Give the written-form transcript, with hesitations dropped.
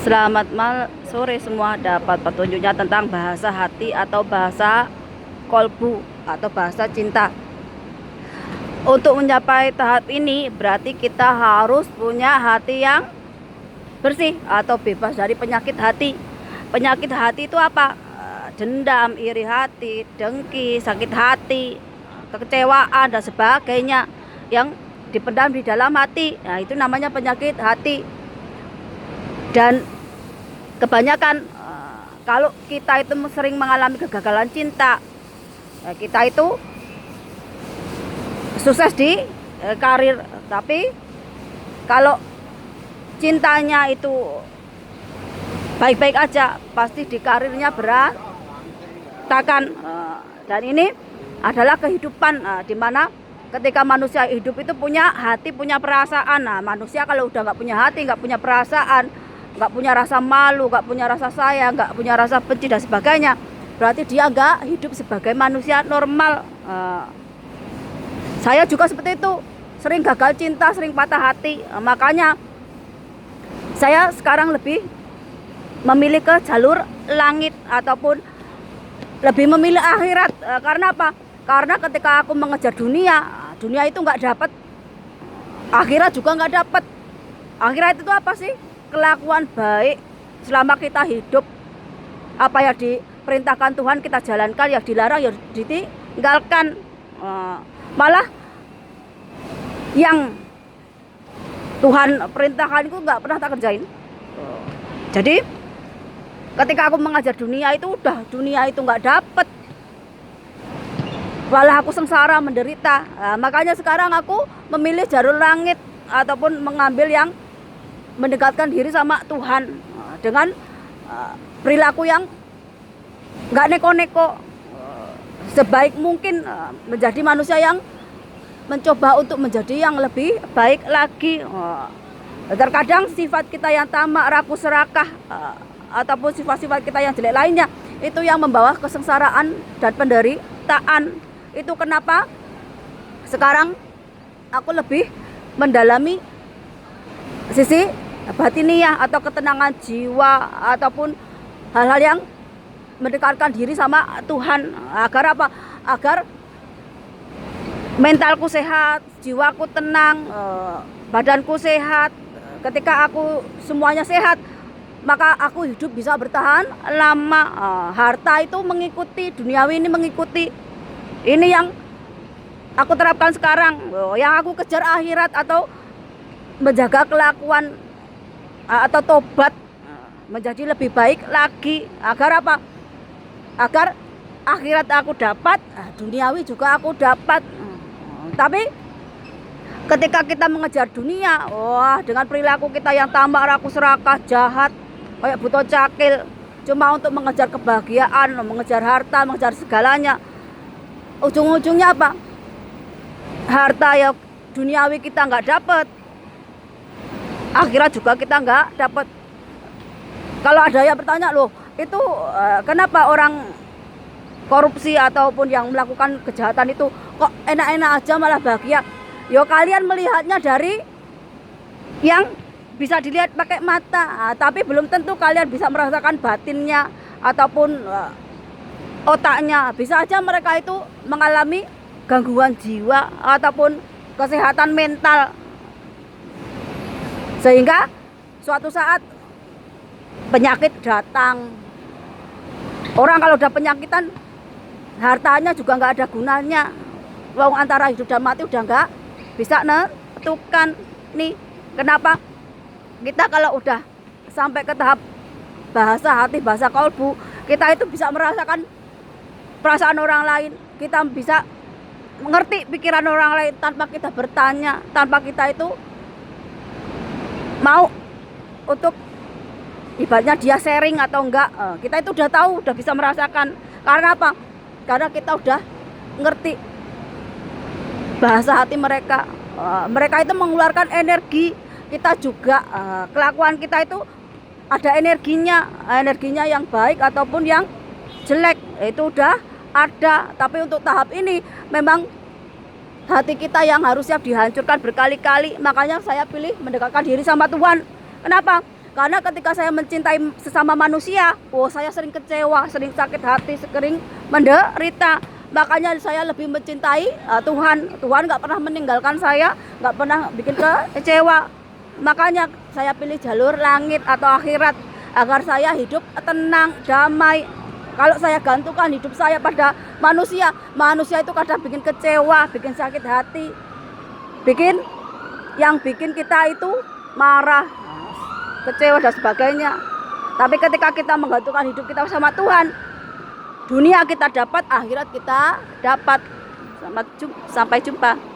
Sore semua, dapat petunjuknya tentang bahasa hati atau bahasa kolbu atau bahasa cinta. Untuk mencapai tahap ini berarti kita harus punya hati yang bersih atau bebas dari penyakit hati. Penyakit hati itu apa? Dendam, iri hati, dengki, sakit hati, kekecewaan dan sebagainya yang dipendam di dalam hati. Nah, itu namanya penyakit hati. Dan kebanyakan kalau kita itu sering mengalami kegagalan cinta, kita itu sukses di karir, tapi kalau cintanya itu baik-baik aja, pasti di karirnya berantakan. Dan ini adalah kehidupan di mana ketika manusia hidup itu punya hati, punya perasaan. Nah, manusia kalau udah nggak punya hati, nggak punya perasaan, nggak punya rasa malu, nggak punya rasa sayang, nggak punya rasa benci dan sebagainya, berarti dia nggak hidup sebagai manusia normal. Saya juga seperti itu, sering gagal cinta, sering patah hati. Makanya saya sekarang lebih memilih ke jalur langit ataupun lebih memilih akhirat. Karena apa? Karena ketika aku mengejar dunia itu nggak dapat, akhirat juga nggak dapat. Akhirat itu apa sih? Kelakuan baik selama kita hidup. Apa yang diperintahkan Tuhan kita jalankan, yang dilarang ya ditinggalkan. Malah yang Tuhan perintahkan itu nggak pernah tak kerjain. Jadi ketika aku mengajar dunia itu udah, dunia itu nggak dapet, malah aku sengsara menderita. Makanya sekarang aku memilih jalur langit ataupun mengambil yang mendekatkan diri sama Tuhan dengan perilaku yang nggak neko-neko, sebaik mungkin menjadi manusia yang mencoba untuk menjadi yang lebih baik lagi. Terkadang sifat kita yang tamak, rakus, serakah, ataupun sifat-sifat kita yang jelek lainnya itu yang membawa kesengsaraan dan penderitaan. Itu kenapa sekarang aku lebih mendalami sisi batiniah atau ketenangan jiwa ataupun hal-hal yang mendekatkan diri sama Tuhan. Agar apa? Agar mentalku sehat, jiwaku tenang, badanku sehat. Ketika aku semuanya sehat, maka aku hidup bisa bertahan lama. Harta itu mengikuti, duniawi ini mengikuti. Ini yang aku terapkan sekarang. Yang aku kejar akhirat atau menjaga kelakuan atau tobat menjadi lebih baik lagi. Agar apa? Agar akhirat aku dapat, duniawi juga aku dapat. Tapi ketika kita mengejar dunia, dengan perilaku kita yang tamak, rakus, serakah, jahat, kayak buto cakil, cuma untuk mengejar kebahagiaan, mengejar harta, mengejar segalanya, ujung-ujungnya apa? Harta ya duniawi kita nggak dapat, akhirat juga kita nggak dapat. Kalau ada yang bertanya, loh itu kenapa orang korupsi ataupun yang melakukan kejahatan itu kok enak-enak aja malah bahagia? Yo, kalian melihatnya dari yang bisa dilihat pakai mata, tapi belum tentu kalian bisa merasakan batinnya ataupun otaknya. Bisa aja mereka itu mengalami gangguan jiwa ataupun kesehatan mental, sehingga suatu saat penyakit datang. Orang kalau udah penyakitan, hartanya juga nggak ada gunanya. Wong antara hidup dan mati udah nggak bisa nentukan. Nih kenapa kita kalau udah sampai ke tahap bahasa hati, bahasa kolbu, kita itu bisa merasakan perasaan orang lain. Kita bisa mengerti pikiran orang lain tanpa kita bertanya, tanpa kita itu mau untuk ibaratnya dia sharing atau enggak. Kita itu udah tahu, udah bisa merasakan. Karena apa? Karena kita udah ngerti bahasa hati mereka. Mereka itu mengeluarkan energi, kita juga kelakuan kita itu ada energinya yang baik ataupun yang jelek, itu udah ada. Tapi untuk tahap ini memang hati kita yang harus siap dihancurkan berkali-kali. Makanya saya pilih mendekatkan diri sama Tuhan. Kenapa? Karena ketika saya mencintai sesama manusia, oh saya sering kecewa, sering sakit hati, sering menderita. Makanya saya lebih mencintai Tuhan. Tuhan nggak pernah meninggalkan saya, nggak pernah bikin kecewa. Makanya saya pilih jalur langit atau akhirat agar saya hidup tenang, damai. Kalau saya gantungkan hidup saya pada manusia, manusia itu kadang bikin kecewa, bikin sakit hati, yang bikin kita itu marah, kecewa dan sebagainya. Tapi ketika kita menggantungkan hidup kita sama Tuhan, dunia kita dapat, akhirat kita dapat. Sampai jumpa.